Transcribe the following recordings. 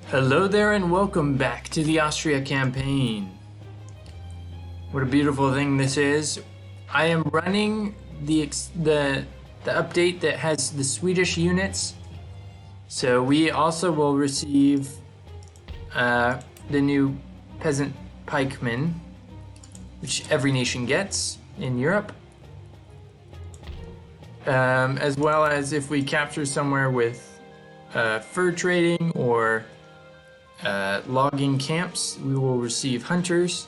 Hello there and welcome back to the Austria campaign. What a beautiful thing this is. I am running the update that has the Swedish units. So we also will receive the new peasant pikemen, which every nation gets in Europe. As well as if we capture somewhere with fur trading or logging camps, we will receive hunters.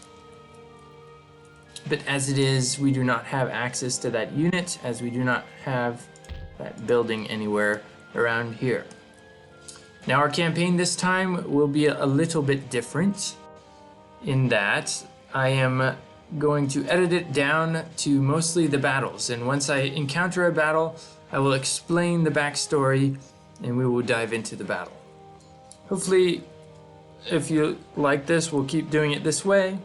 But as it is, we do not have access to that unit, as we do not have that building anywhere around here. Now our campaign this time will be a little bit different in that I am going to edit it down to mostly the battles, and once I encounter a battle, I will explain the backstory and we will dive into the battle. Hopefully, if you like this, we'll keep doing it this way.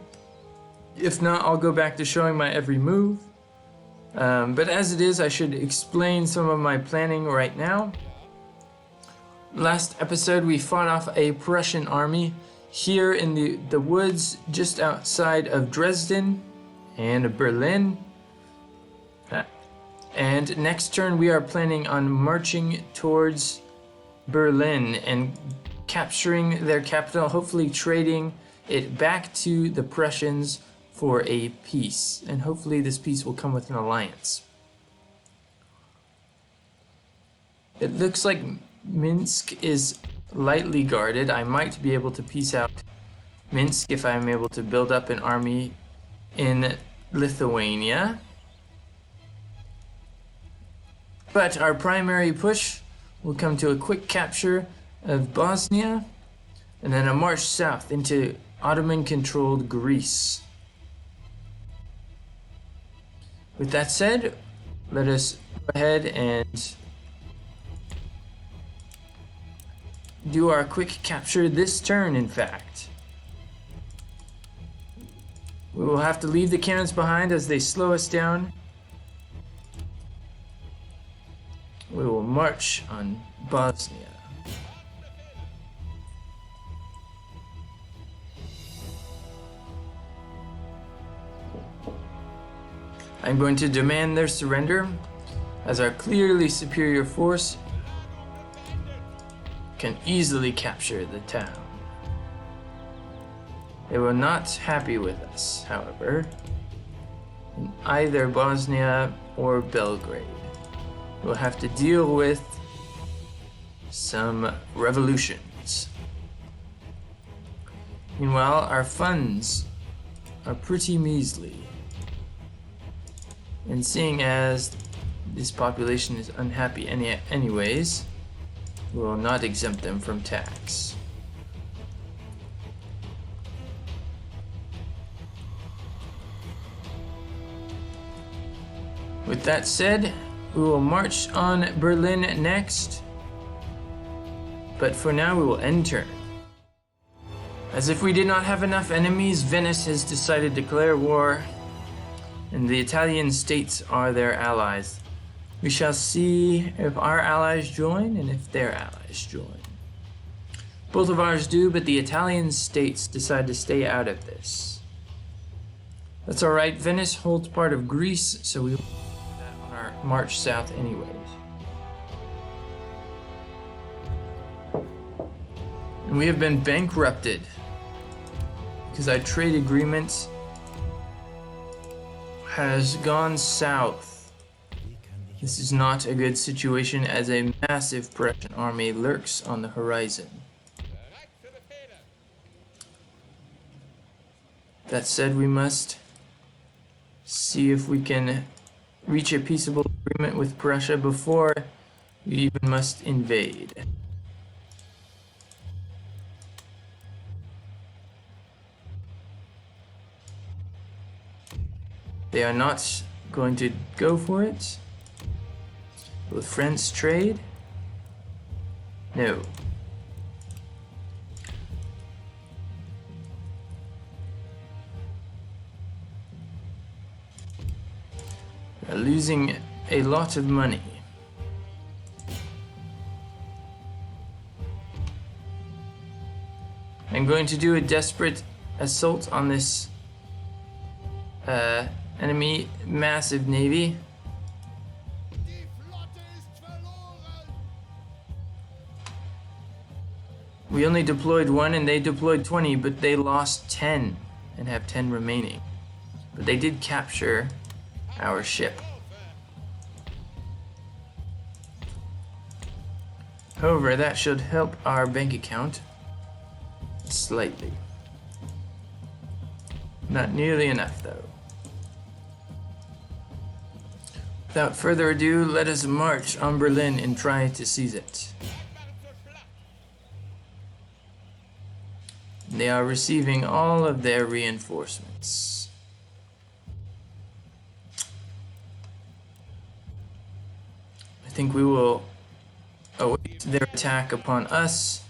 If not, I'll go back to showing my every move. But as it is, I should explain some of my planning right now. Last episode, we fought off a Prussian army here in the woods just outside of Dresden and Berlin. And next turn, we are planning on marching towards Berlin and capturing their capital, hopefully trading it back to the Prussians for a peace, and hopefully this peace will come with an alliance. It looks like Minsk is lightly guarded. I might be able to peace out Minsk if I'm able to build up an army in Lithuania. But our primary push will come to a quick capture of Bosnia and then a march south into Ottoman-controlled Greece. With that said, let us go ahead and do our quick capture this turn, in fact. We will have to leave the cannons behind as they slow us down. We will march on Bosnia. I'm going to demand their surrender, as our clearly superior force can easily capture the town. They were not happy with us, however, in either Bosnia or Belgrade. We'll have to deal with some revolutions. Meanwhile, our funds are pretty measly. And seeing as this population is unhappy anyways, we will not exempt them from tax. With that said, we will march on Berlin next, but for now we will end turn. As if we did not have enough enemies, Venice has decided to declare war, and the Italian states are their allies. We shall see if our allies join and if their allies join. Both of ours do, but the Italian states decide to stay out of this. That's alright, Venice holds part of Greece, so we will do that on our march south anyways. And we have been bankrupted because our trade agreement has gone south. This is not a good situation as a massive Prussian army lurks on the horizon. That said, we must see if we can reach a peaceable agreement with Prussia before we even must invade. They are not going to go for it. Will France trade? No. They're losing a lot of money. I'm going to do a desperate assault on this enemy massive navy. We only deployed 1 and they deployed 20, but they lost 10 and have 10 remaining. But they did capture our ship. However, that should help our bank account slightly. Not nearly enough, though. Without further ado, let us march on Berlin and try to seize it. They are receiving all of their reinforcements. I think we will await their attack upon us.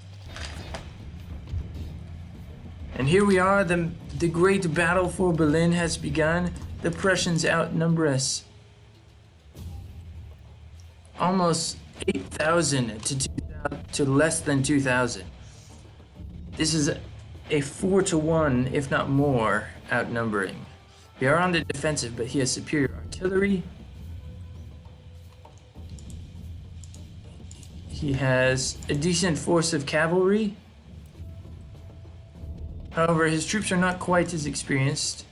And here we are, the great battle for Berlin has begun. The Prussians outnumber us almost 8,000 to less than 2,000. This is a 4-to-1, if not more, outnumbering. We are on the defensive, but he has superior artillery. He has a decent force of cavalry. However, his troops are not quite as experienced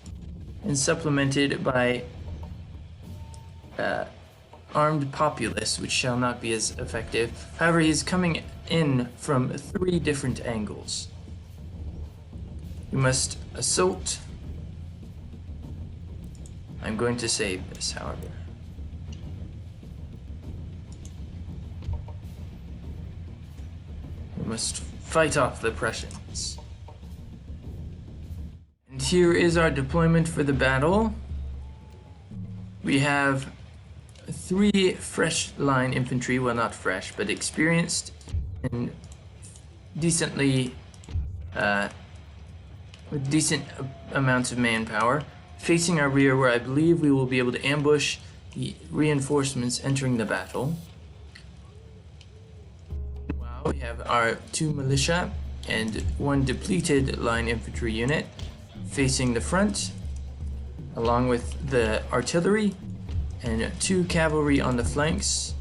and supplemented by armed populace, which shall not be as effective. However, he's coming in from 3 different angles. We must assault. I'm going to save this, however. We must fight off the Prussians. And here is our deployment for the battle. We have 3 fresh line infantry, well, not fresh, but experienced and decently with decent amounts of manpower, facing our rear, where I believe we will be able to ambush the reinforcements entering the battle. Meanwhile, we have our 2 militia and 1 depleted line infantry unit facing the front, along with the artillery and 2 cavalry on the flanks.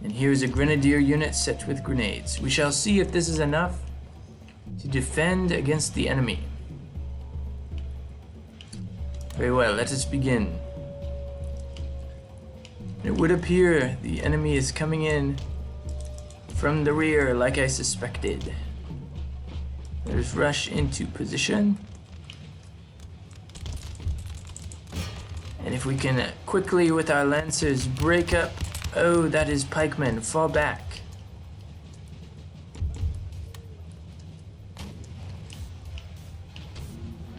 And here's a grenadier unit set with grenades. We shall see if this is enough to defend against the enemy. Very well, let us begin. It would appear the enemy is coming in from the rear, like I suspected. Let us rush into position. And if we can quickly, with our lancers, break up... Oh, that is pikemen. Fall back.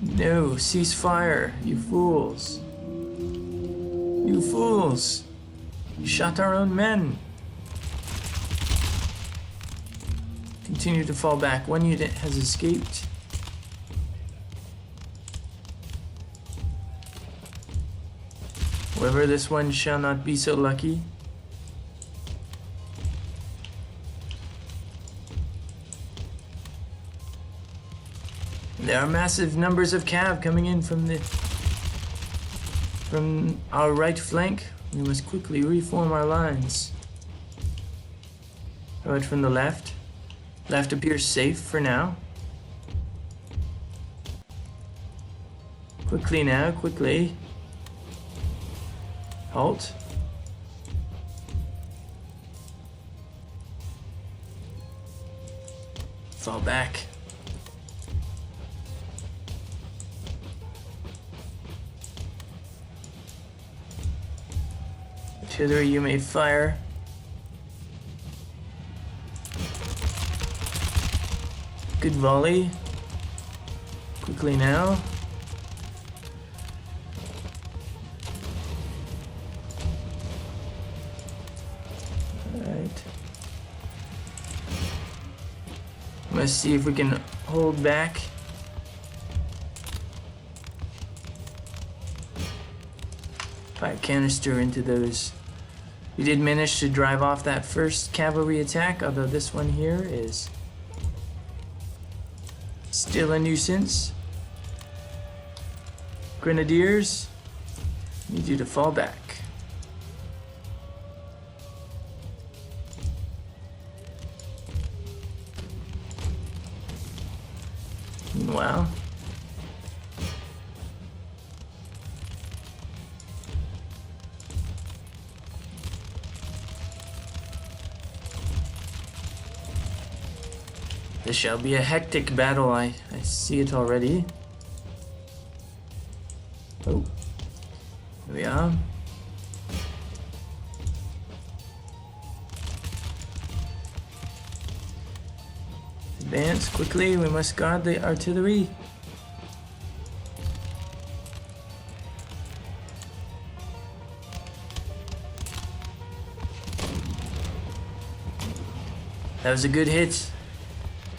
No, cease fire, you fools. You fools. You shot our own men. Continue to fall back. 1 unit has escaped. However, this one shall not be so lucky. There are massive numbers of cav coming in from our right flank. We must quickly reform our lines. How about from the left? Left appears safe for now. Quickly now, quickly. Halt. Fall back. Artillery, you may fire. Good volley. Quickly now. Alright. Let's see if we can hold back. Fire canister into those. We did manage to drive off that first cavalry attack, although this one here is Still a nuisance. Grenadiers, need you to fall back. Meanwhile, this shall be a hectic battle. I see it already. Oh, here we are. Advance quickly, we must guard the artillery. That was a good hit.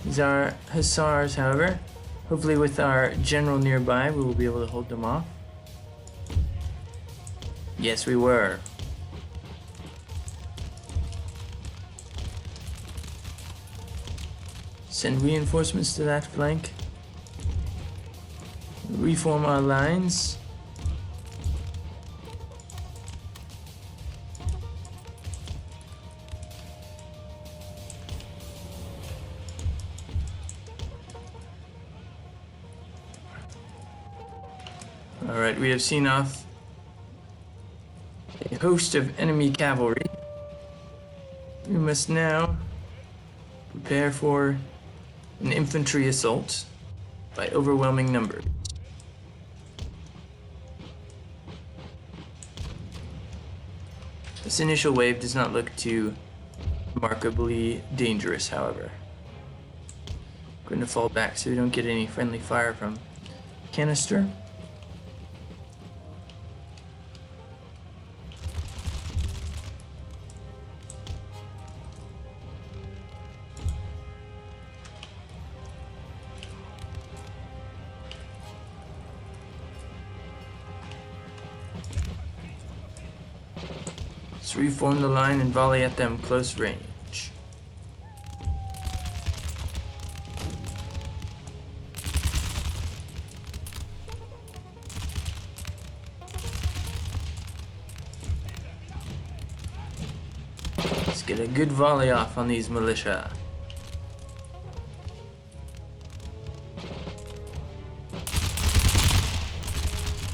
These are hussars, however. Hopefully with our general nearby, we will be able to hold them off. Yes, we were. Send reinforcements to that flank. Reform our lines. Alright, we have seen off a host of enemy cavalry. We must now prepare for an infantry assault by overwhelming numbers. This initial wave does not look too remarkably dangerous, however. I'm going to fall back so we don't get any friendly fire from canister. Let's reform the line and volley at them close range. Let's get a good volley off on these militia.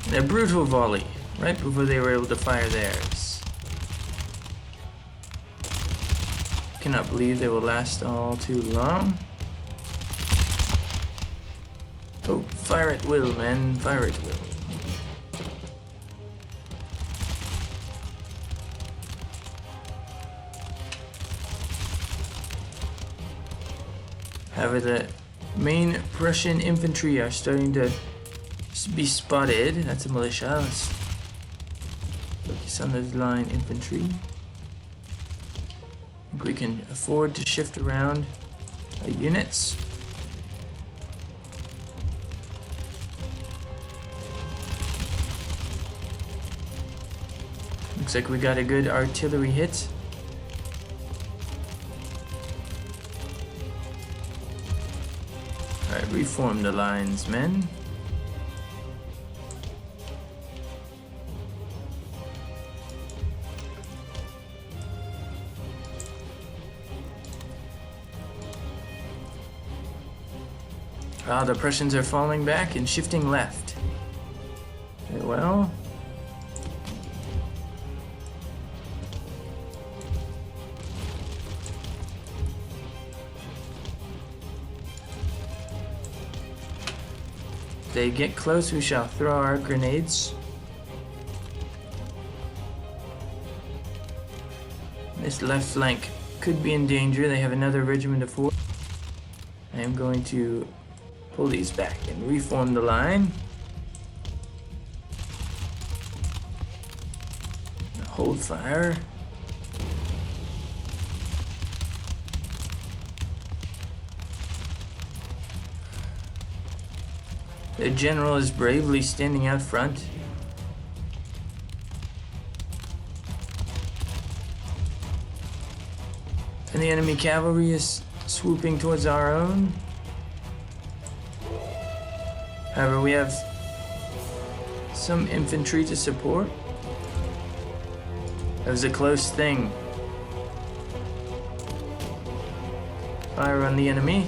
And a brutal volley right before they were able to fire theirs. Cannot believe they will last all too long. Oh, fire at will, men. Fire at will. However, the main Prussian infantry are starting to be spotted. That's a militia. Let's focus on those line infantry. We can afford to shift around units. Looks like we got a good artillery hit. Alright, reform the lines, men. Ah, the Prussians are falling back and shifting left. Very well. If they get close, we shall throw our grenades. This left flank could be in danger. They have another regiment of 4. I am going to pull these back and reform the line. Hold fire. The general is bravely standing out front. And the enemy cavalry is swooping towards our own. However, we have some infantry to support. That was a close thing. Fire on the enemy.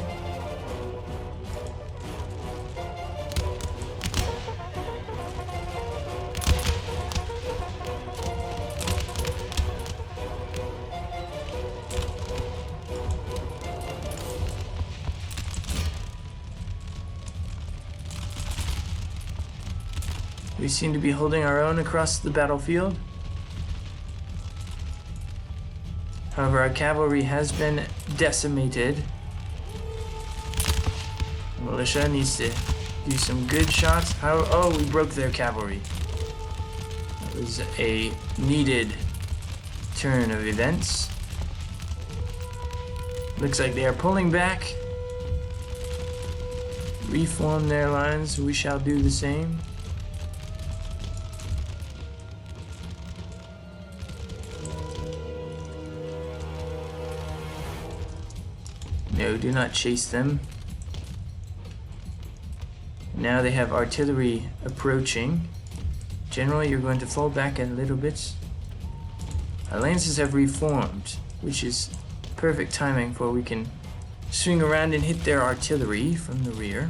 We seem to be holding our own across the battlefield. However, our cavalry has been decimated. The militia needs to do some good shots. Oh, we broke their cavalry. That was a needed turn of events. Looks like they are pulling back. Reform their lines. We shall do the same. No, do not chase them. Now they have artillery approaching. General, you're going to fall back a little bit. Our lances have reformed, which is perfect timing for we can swing around and hit their artillery from the rear.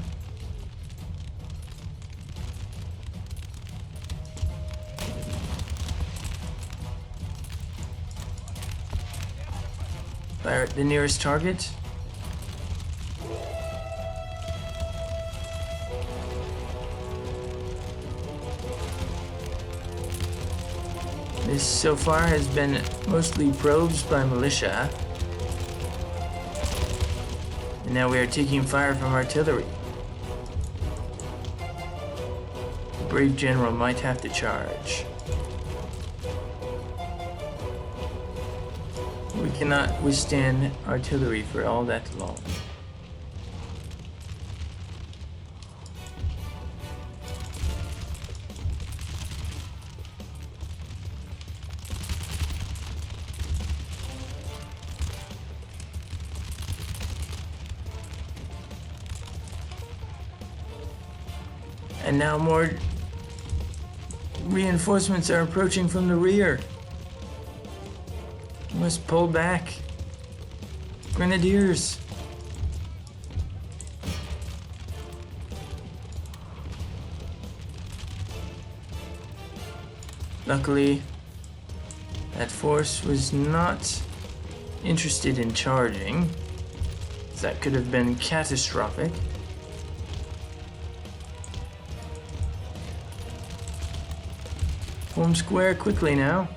Fire at the nearest target. This so far has been mostly probes by militia. And now we are taking fire from artillery. The brave general might have to charge. We cannot withstand artillery for all that long. And now more reinforcements are approaching from the rear. We must pull back. Grenadiers. Luckily, that force was not interested in charging. That could have been catastrophic. Form square quickly now.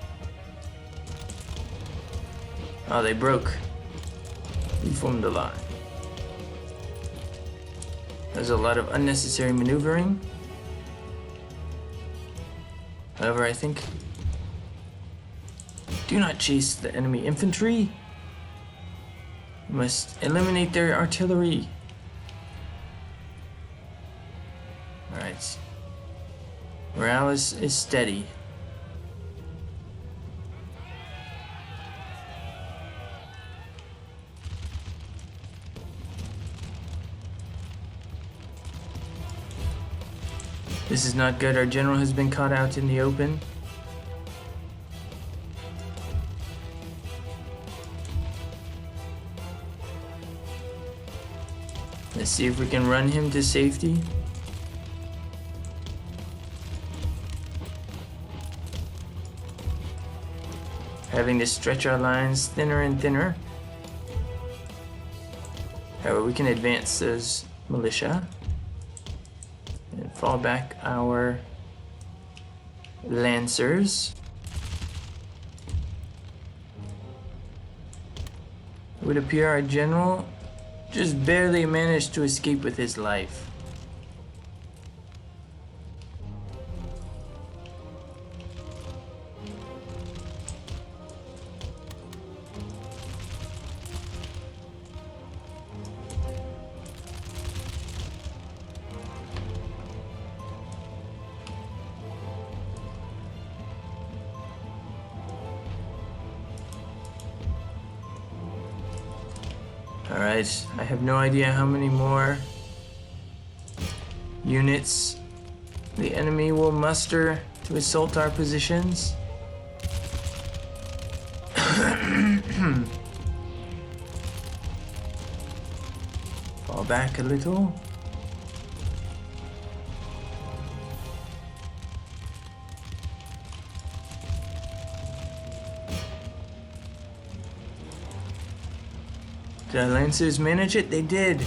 Oh, they broke. Reformed the line. There's a lot of unnecessary maneuvering. However, I think... Do not chase the enemy infantry. You must eliminate their artillery. Alright. Morale is steady. This is not good. Our general has been caught out in the open. Let's see if we can run him to safety. Having to stretch our lines thinner and thinner. However, we can advance those militia. And fall back our lancers. It would appear our general just barely managed to escape with his life. Alright, I have no idea how many more units the enemy will muster to assault our positions. Fall back a little. Did our Lancers manage it? They did!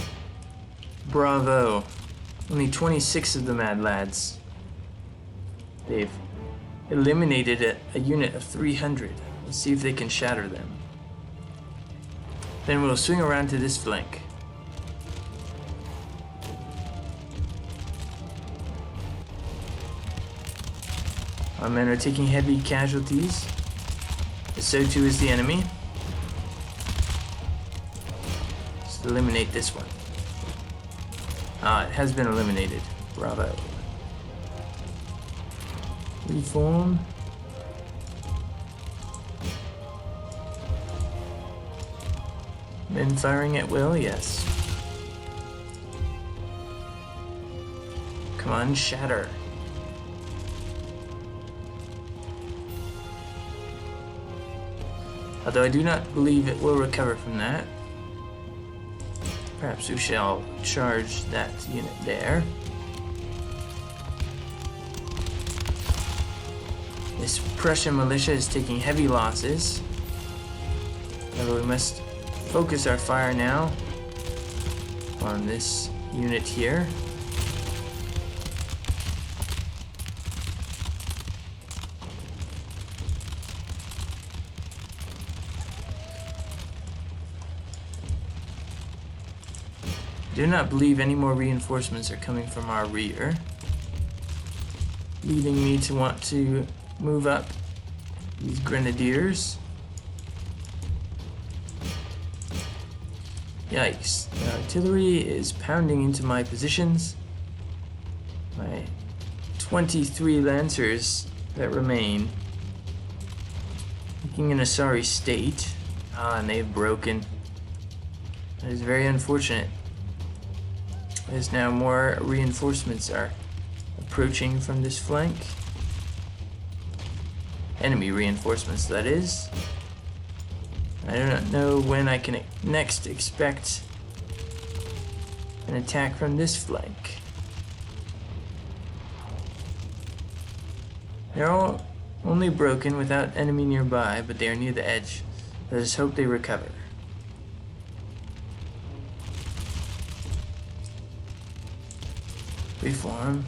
Bravo! Only 26 of the Mad Lads. They've eliminated a unit of 300. Let's see if they can shatter them. Then we'll swing around to this flank. Our men are taking heavy casualties, but so too is the enemy. Let's eliminate this one. Ah, it has been eliminated. Bravo. Reform. Men firing at will, yes. Come on, shatter. Although I do not believe it will recover from that. Perhaps we shall charge that unit there. This Prussian militia is taking heavy losses. However, we must focus our fire now on this unit here. I do not believe any more reinforcements are coming from our rear, leading me to want to move up these grenadiers. Yikes, the artillery is pounding into my positions. My 23 lancers that remain, looking in a sorry state. Ah, and they've broken. That is very unfortunate. As now more reinforcements are approaching from this flank. Enemy reinforcements, that is. I do not know when I can next expect an attack from this flank. They're all only broken without enemy nearby, but they are near the edge. Let us hope they recover. Reform.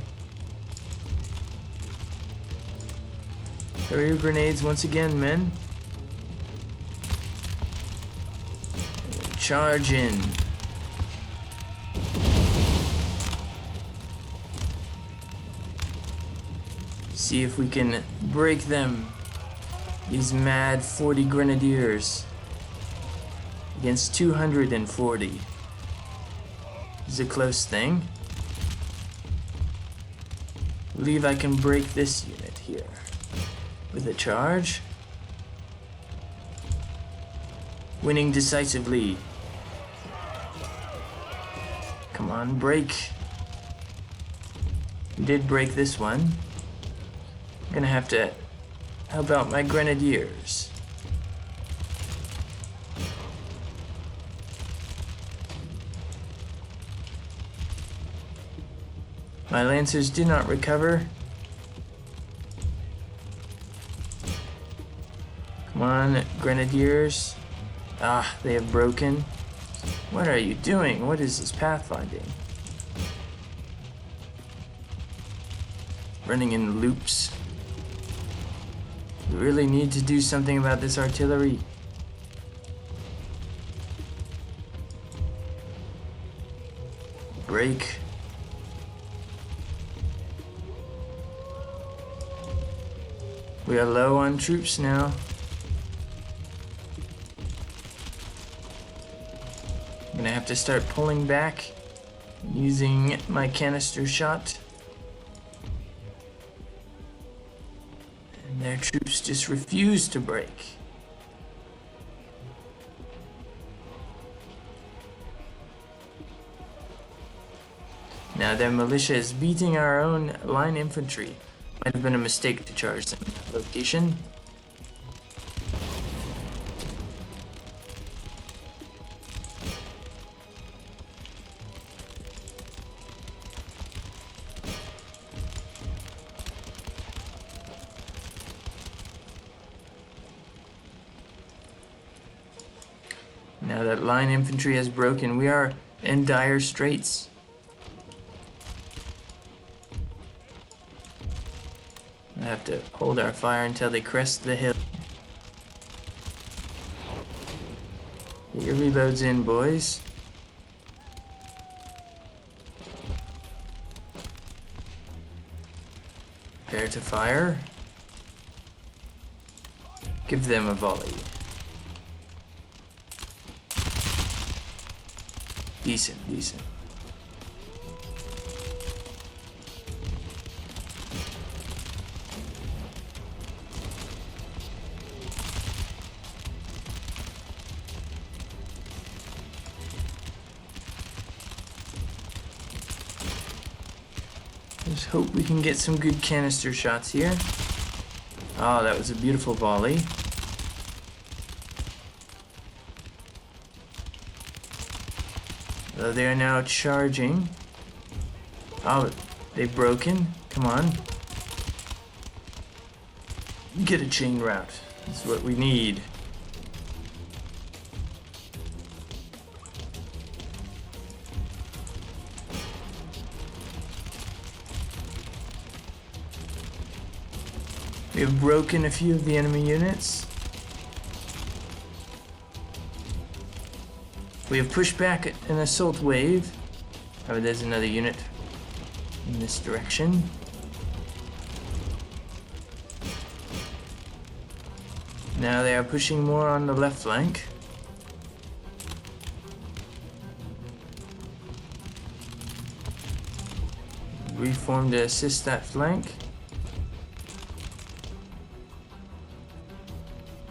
Throw your grenades once again, men. Charge in. See if we can break them. These mad 40 grenadiers against 240. This is a close thing. I believe I can break this unit here with a charge. Winning decisively. Come on, break. We did break this one. I'm gonna have to help out my grenadiers. My lancers did not recover. Come on, grenadiers. Ah, they have broken. What are you doing? What is this pathfinding? Running in loops. We really need to do something about this artillery. Break. We are low on troops now. I'm gonna have to start pulling back using my canister shot. And their troops just refuse to break. Now their militia is beating our own line infantry. Might have been a mistake to charge them in that location. Now that line infantry has broken, we are in dire straits. I have to hold our fire until they crest the hill. Get your reloads in, boys. Prepare to fire. Give them a volley. Decent, decent. Just hope we can get some good canister shots here. Oh, that was a beautiful volley. So they are now charging. Oh, they've broken. Come on. Get a chain route. That's what we need. We have broken a few of the enemy units. We have pushed back an assault wave. Oh, there's another unit in this direction. Now they are pushing more on the left flank. Reform to assist that flank.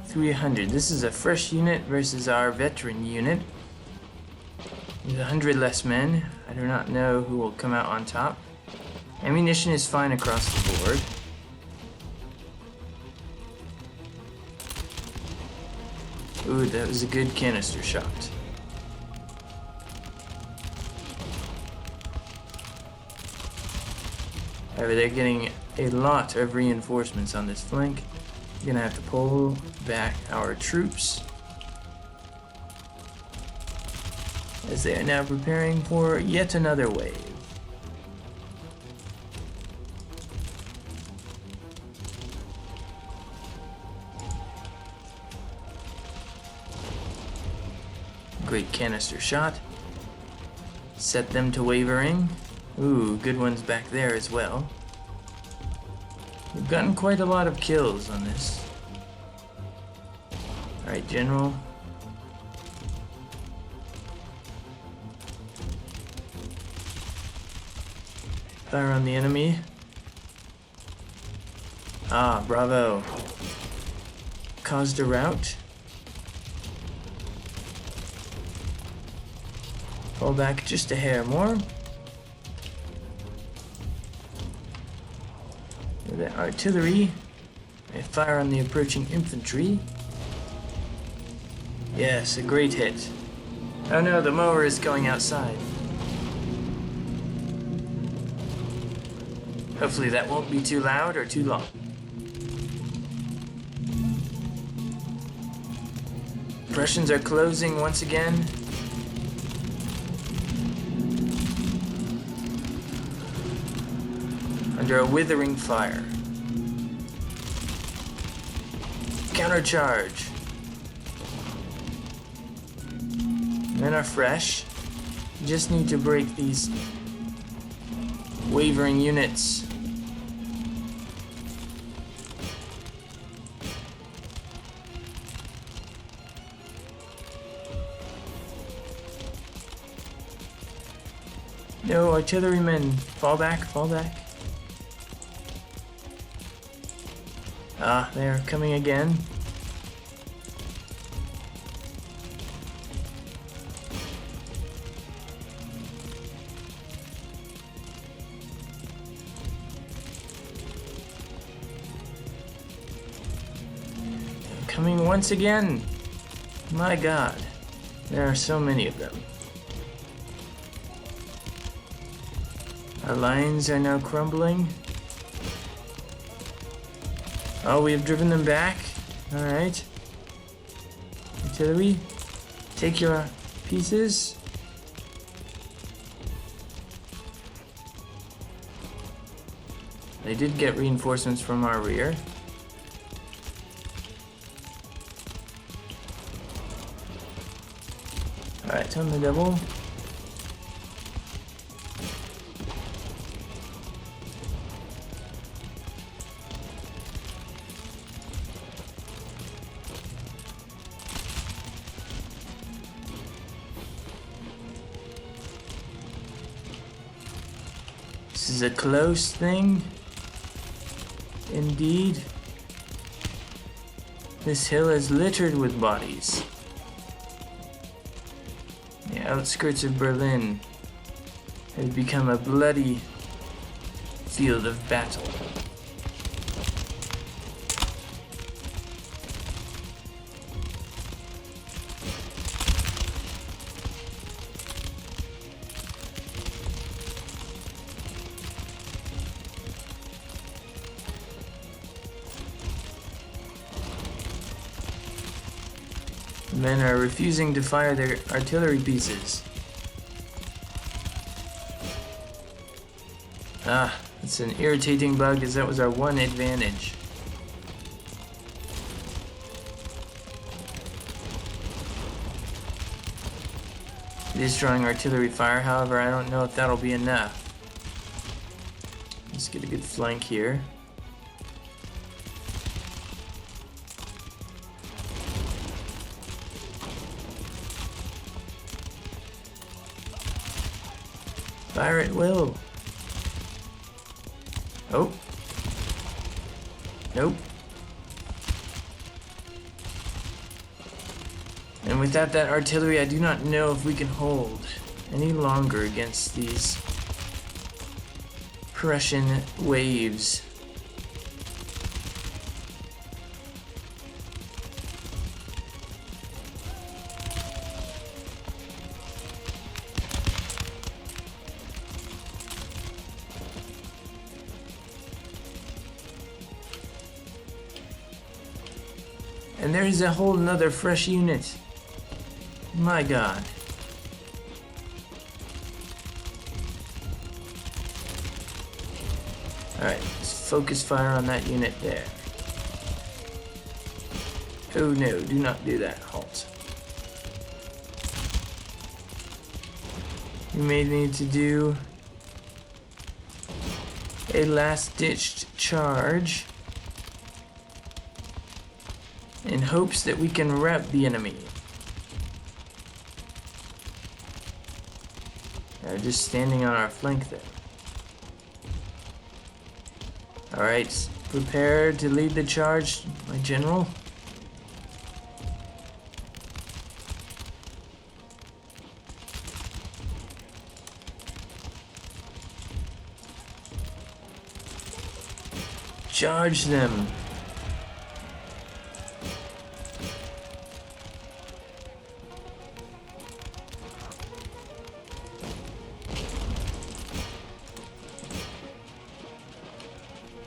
300. This is a fresh unit versus our veteran unit. With 100 less men, I do not know who will come out on top. Ammunition is fine across the board. Ooh, that was a good canister shot. However, they're getting a lot of reinforcements on this flank. We're gonna have to pull back our troops, as they are now preparing for yet another wave. Great canister shot. Set them to wavering. Ooh, good ones back there as well. We've gotten quite a lot of kills on this. Alright, General. Fire on the enemy. Ah, bravo. Caused a rout. Fall back just a hair more. The artillery. They fire on the approaching infantry. Yes, a great hit. Oh no, the mower is going outside. Hopefully that won't be too loud or too long. Prussians are closing once again. Under a withering fire. Countercharge. Men are fresh. You just need to break these wavering units. No, artillerymen, fall back, fall back. Ah, they are coming again. once again. My God, there are so many of them. Our lines are now crumbling. Oh, we have driven them back. All right. Artillery, take your pieces. They did get reinforcements from our rear. Alright, on the double. This is a close thing. Indeed. This hill is littered with bodies. The outskirts of Berlin has become a bloody field of battle. Men are refusing to fire their artillery pieces. Ah, it's an irritating bug, as that was our one advantage. It is drawing artillery fire, however, I don't know if that'll be enough. Let's get a good flank here. Fire at will. Oh. Nope. And without that artillery, I do not know if we can hold any longer against these Prussian waves. And there's a whole nother fresh unit. My God. Alright, let's focus fire on that unit there. Oh no, do not do that. Halt. We may need to do a last-ditched charge in hopes that we can wrap the enemy. They're just standing on our flank there. Alright, prepare to lead the charge, my general. Charge them.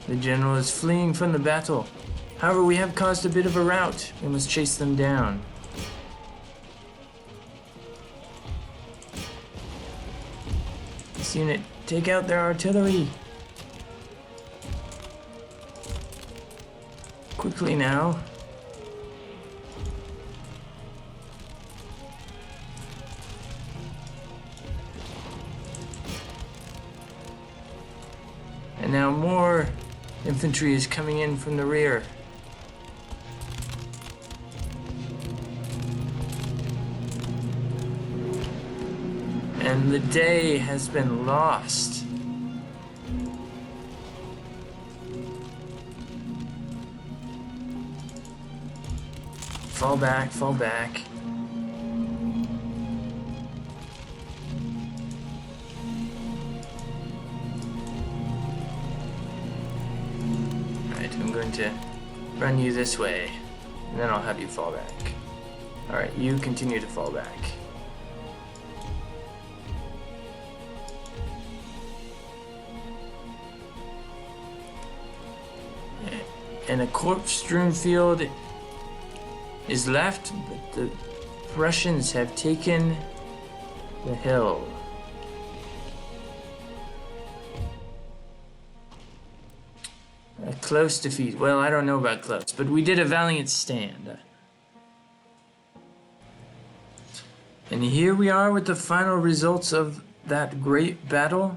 The general is fleeing from the battle. However, we have caused a bit of a rout. We must chase them down. This unit, take out their artillery. Quickly now. And now more infantry is coming in from the rear. And the day has been lost. Fall back, fall back. Alright, I'm going to run you this way. And then I'll have you fall back. Alright, you continue to fall back. And a corpse-strewn field is left, but the Prussians have taken the hill. A close defeat. Well, I don't know about close, but we did a valiant stand. And here we are with the final results of that great battle.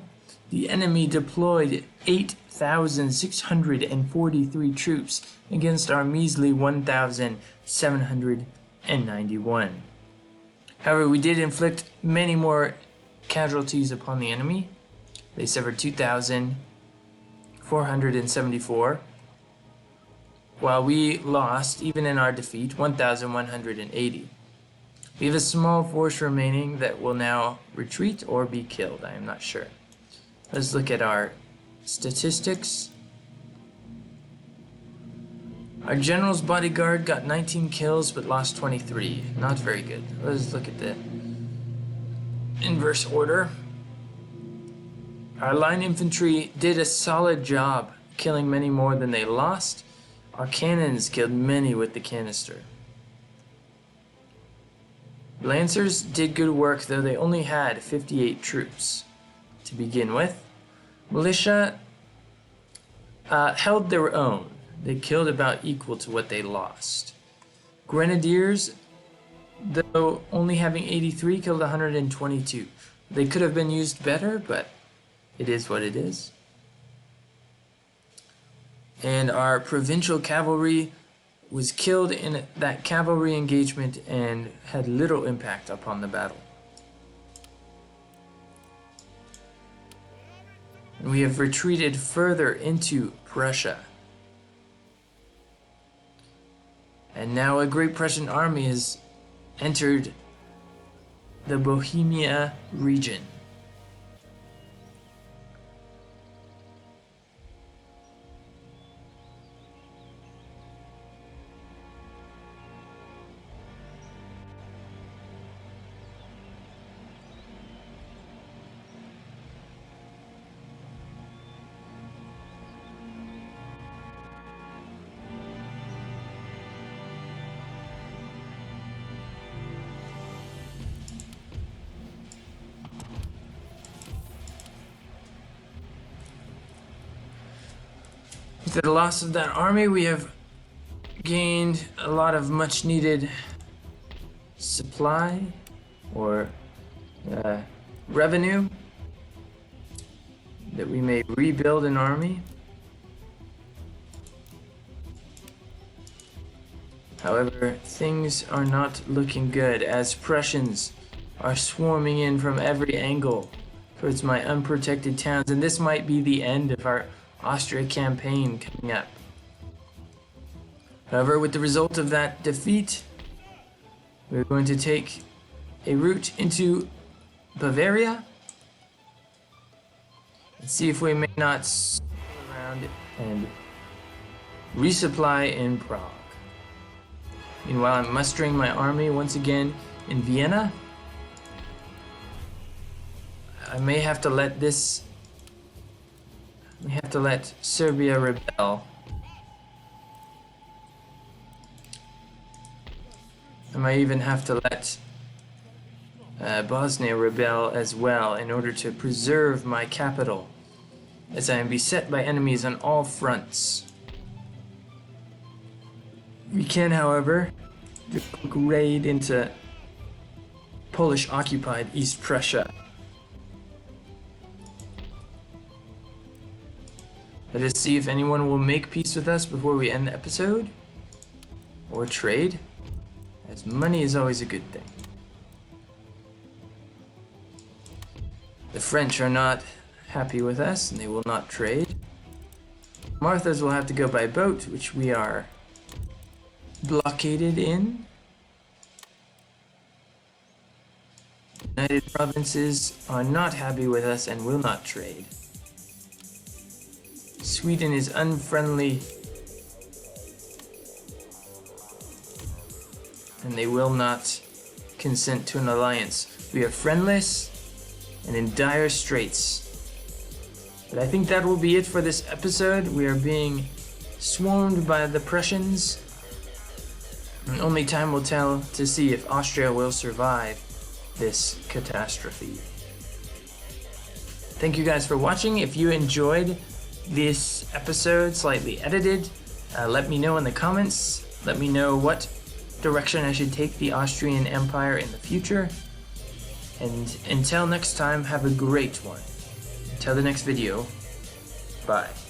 The enemy deployed 8,643 troops against our measly 1,791. However, we did inflict many more casualties upon the enemy. They suffered 2,474, while we lost, even in our defeat, 1,180. We have a small force remaining that will now retreat or be killed. I am not sure. Let's look at our statistics. Our general's bodyguard got 19 kills but lost 23. Not very good. Let's look at the inverse order. Our line infantry did a solid job, killing many more than they lost. Our cannons killed many with the canister. Lancers did good work, though they only had 58 troops to begin with. Militia held their own. They killed about equal to what they lost. Grenadiers, though only having 83, killed 122. They could have been used better, but it is what it is. And our provincial cavalry was killed in that cavalry engagement and had little impact upon the battle. And we have retreated further into Prussia. And now a great Prussian army has entered the Bohemia region. With the loss of that army, we have gained a lot of much needed supply or revenue that we may rebuild an army. However, things are not looking good as Prussians are swarming in from every angle towards my unprotected towns, and this might be the end of our Austria campaign coming up. However, with the result of that defeat, we're going to take a route into Bavaria and see if we may not circle around and resupply in Prague. Meanwhile, I'm mustering my army once again in Vienna. I may have to let Serbia rebel. I might even have to let Bosnia rebel as well in order to preserve my capital, as I am beset by enemies on all fronts. We can, however, do a quick raid into Polish-occupied East Prussia. Let us see if anyone will make peace with us before we end the episode, or trade, as money is always a good thing. The French are not happy with us, and they will not trade. Martha's will have to go by boat, which we are blockaded in. United Provinces are not happy with us and will not trade. Sweden is unfriendly and they will not consent to an alliance. We are friendless and in dire straits. But I think that will be it for this episode. We are being swarmed by the Prussians, and only time will tell to see if Austria will survive this catastrophe. Thank you guys for watching. If you enjoyed this episode, slightly edited, let me know in the comments. Let me know what direction I should take the Austrian Empire in the future. And until next time, have a great one. Until the next video, bye.